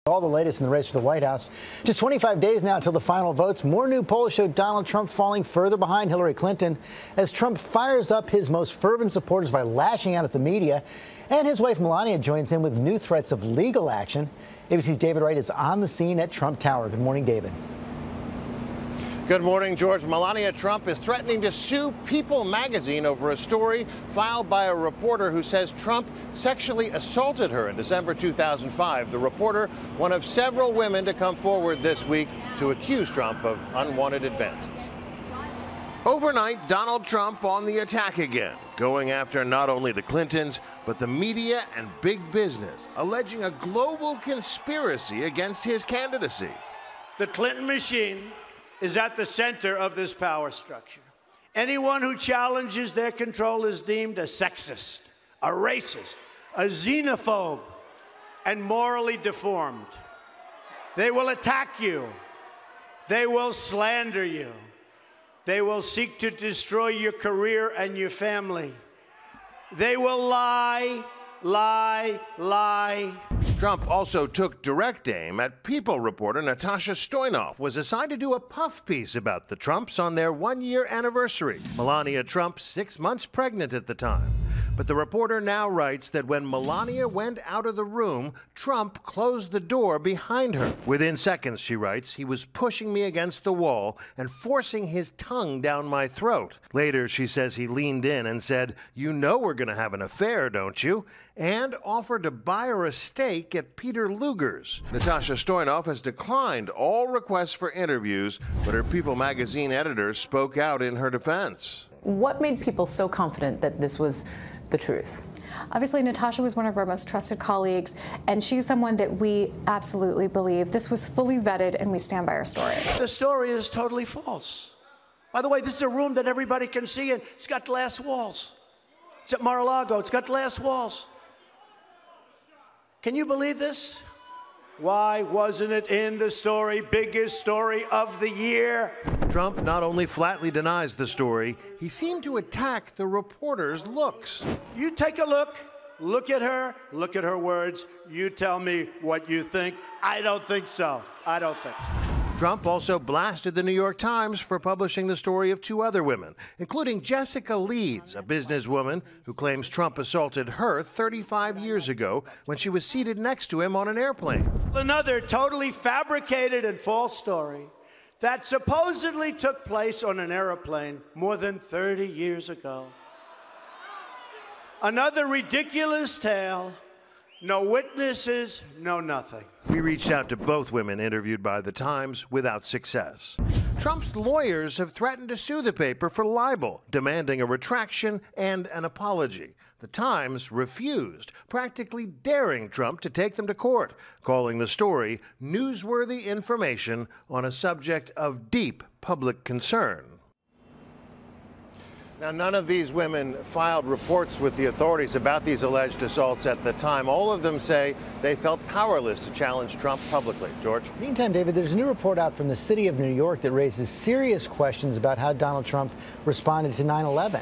All the latest in the race for the White House. Just 25 days now until the final votes. More new polls show Donald Trump falling further behind Hillary Clinton as Trump fires up his most fervent supporters by lashing out at the media. And his wife Melania joins in with new threats of legal action. ABC's David Wright is on the scene at Trump Tower. Good morning, David. Good morning, George. Melania Trump is threatening to sue People magazine over a story filed by a reporter who says Trump sexually assaulted her in December 2005. The reporter, one of several women to come forward this week to accuse Trump of unwanted advances. Overnight, Donald Trump on the attack again, going after not only the Clintons, but the media and big business, alleging a global conspiracy against his candidacy. The Clinton machine is at the center of this power structure. Anyone who challenges their control is deemed a sexist, a racist, a xenophobe, and morally deformed. They will attack you. They will slander you. They will seek to destroy your career and your family. They will lie, lie, lie. Trump also took direct aim at People reporter Natasha Stoynoff, was assigned to do a puff piece about the Trumps on their one-year anniversary. Melania Trump, 6 months pregnant at the time. But the reporter now writes that when Melania went out of the room, Trump closed the door behind her. Within seconds, she writes, he was pushing me against the wall and forcing his tongue down my throat. Later, she says he leaned in and said, "You know we're going to have an affair, don't you?" and offered to buy her a steak at Peter Luger's. Natasha Stoynoff has declined all requests for interviews, but her People magazine editor spoke out in her defense. What made people so confident that this was the truth? Obviously, Natasha was one of our most trusted colleagues, and she's someone that we absolutely believe. This was fully vetted, and we stand by our story. The story is totally false. By the way, this is a room that everybody can see, and it's got glass walls. It's at Mar-a-Lago. It's got glass walls. Can you believe this? Why wasn't it in the story, biggest story of the year? Trump not only flatly denies the story, he seemed to attack the reporter's looks. You take a look at her words. You tell me what you think. I don't think so. I don't think so. Trump also blasted the New York Times for publishing the story of two other women, including Jessica Leeds, a businesswoman who claims Trump assaulted her 35 years ago when she was seated next to him on an airplane. Another totally fabricated and false story that supposedly took place on an airplane more than 30 years ago. Another ridiculous tale. No witnesses, no nothing. We reached out to both women interviewed by the Times without success. Trump's lawyers have threatened to sue the paper for libel, demanding a retraction and an apology. The Times refused, practically daring Trump to take them to court, calling the story newsworthy information on a subject of deep public concern. Now, none of these women filed reports with the authorities about these alleged assaults at the time. All of them say they felt powerless to challenge Trump publicly. George? Meantime, David, there's a new report out from the city of New York that raises serious questions about how Donald Trump responded to 9/11.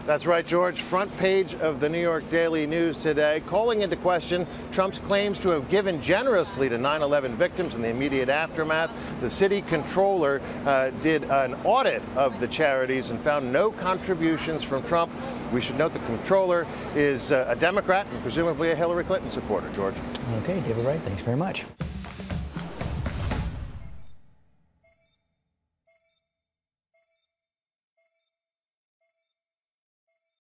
That's right, George. Front page of the New York Daily News today, calling into question Trump's claims to have given generously to 9/11 victims in the immediate aftermath. The city controller did an audit of the charities and found no contributions from Trump. We should note the controller is a Democrat and presumably a Hillary Clinton supporter. George? Okay, David Wright, thanks very much.